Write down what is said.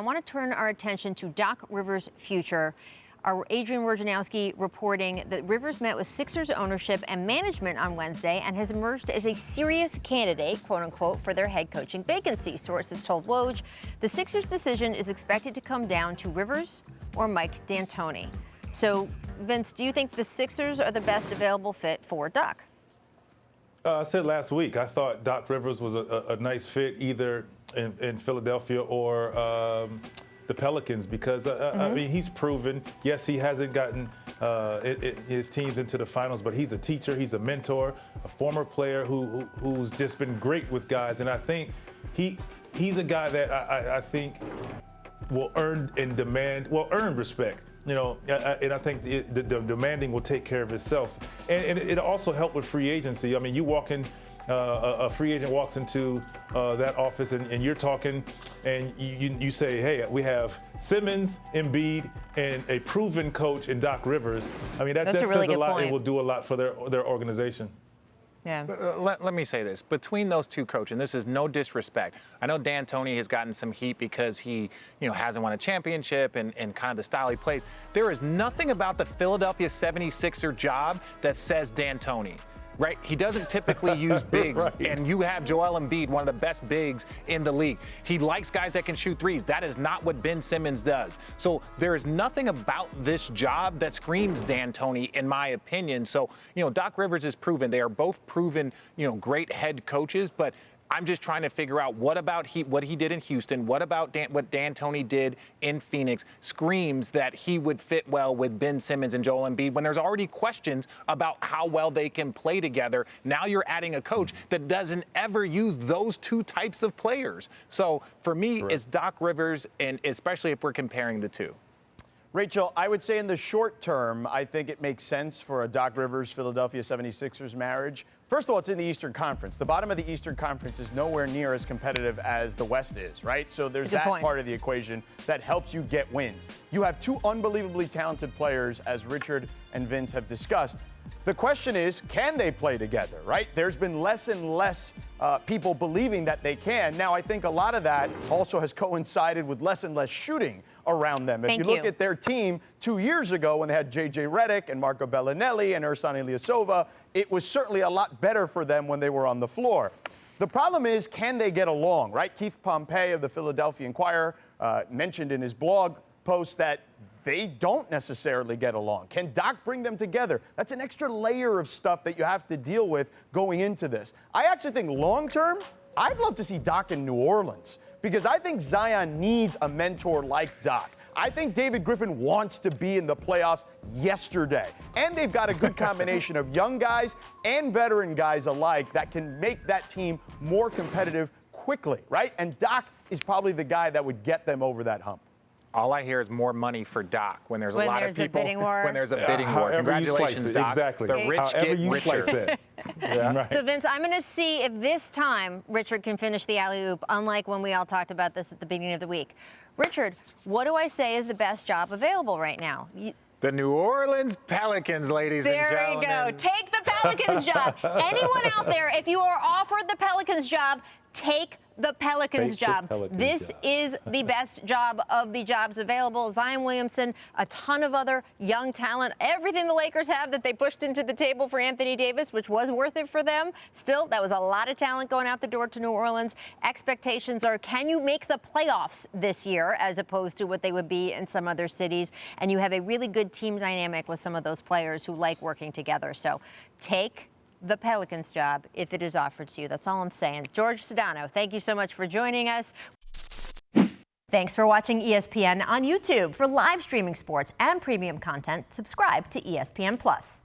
want to turn our attention to Doc Rivers' future. Our Adrian Wojnarowski reporting that Rivers met with Sixers ownership and management on Wednesday and has emerged as a serious candidate, quote unquote, for their head coaching vacancy. Sources told Woj the Sixers' decision is expected to come down to Rivers or Mike D'Antoni. So, Vince, do you think the Sixers are the best available fit for Doc? I said last week, I thought Doc Rivers was a nice fit either in Philadelphia or the Pelicans because, I mean, he's proven, yes, he hasn't gotten his teams into the finals, but he's a teacher, he's a mentor, a former player who's just been great with guys. And I think he's a guy that I think will earn respect. You know, and I think the demanding will take care of itself. And it also helped with free agency. I mean, you walk in, a free agent walks into that office and you're talking and you say, hey, we have Simmons, Embiid, and a proven coach in Doc Rivers. I mean, that says a lot. Point. It will do a lot for their organization. Yeah. Let me say this. Between those two coaches, and this is no disrespect, I know D'Antoni has gotten some heat because he, hasn't won a championship and kind of the style he plays. There is nothing about the Philadelphia 76er job that says D'Antoni. Right? He doesn't typically use bigs, right. And you have Joel Embiid, one of the best bigs in the league. He likes guys that can shoot threes. That is not what Ben Simmons does. So there is nothing about this job that screams D'Antoni, in my opinion. So, Doc Rivers is proven. They are both proven, great head coaches, but I'm just trying to figure out what he did in Houston, what what D'Antoni did in Phoenix screams that he would fit well with Ben Simmons and Joel Embiid when there's already questions about how well they can play together. Now you're adding a coach that doesn't ever use those two types of players. So for me, It's Doc Rivers, and especially if we're comparing the two. Rachel, I would say in the short term, I think it makes sense for a Doc Rivers Philadelphia 76ers marriage. First of all, it's in the Eastern Conference. The bottom of the Eastern Conference is nowhere near as competitive as the West is, right? So there's that part of the equation that helps you get wins. You have two unbelievably talented players, as Richard and Vince have discussed. The question is, can they play together, right? There's been less and less people believing that they can. Now, I think a lot of that also has coincided with less and less shooting around them. If you look at their team 2 years ago when they had J.J. Redick and Marco Bellinelli and Ersan Ilyasova, it was certainly a lot better for them when they were on the floor. The problem is, can they get along, right? Keith Pompey of the Philadelphia Inquirer mentioned in his blog post that they don't necessarily get along. Can Doc bring them together? That's an extra layer of stuff that you have to deal with going into this. I actually think long term, I'd love to see Doc in New Orleans because I think Zion needs a mentor like Doc. I think David Griffin wants to be in the playoffs yesterday. And they've got a good combination of young guys and veteran guys alike that can make that team more competitive quickly, right? And Doc is probably the guy that would get them over that hump. All I hear is more money for Doc when there's a lot of people. When there's a bidding war. Congratulations, Doc. Exactly. The rich However get richer. Right. So, Vince, I'm going to see if this time Richard can finish the alley-oop, unlike when we all talked about this at the beginning of the week. Richard, what do I say is the best job available right now? The New Orleans Pelicans, ladies and gentlemen. There we go. Take the Pelicans job. Anyone out there, if you are offered the Pelicans job, take the Pelicans job. This is the best job of the jobs available. Zion Williamson, a ton of other young talent, everything the Lakers have that they pushed into the table for Anthony Davis, which was worth it for them. Still, that was a lot of talent going out the door to New Orleans. Expectations are, can you make the playoffs this year as opposed to what they would be in some other cities? And you have a really good team dynamic with some of those players who like working together. So take the Pelicans job if it is offered to you. That's all I'm saying. Jorge Sedano, thank you so much for joining us. Thanks for watching ESPN on YouTube. For live streaming sports and premium content, subscribe to ESPN+.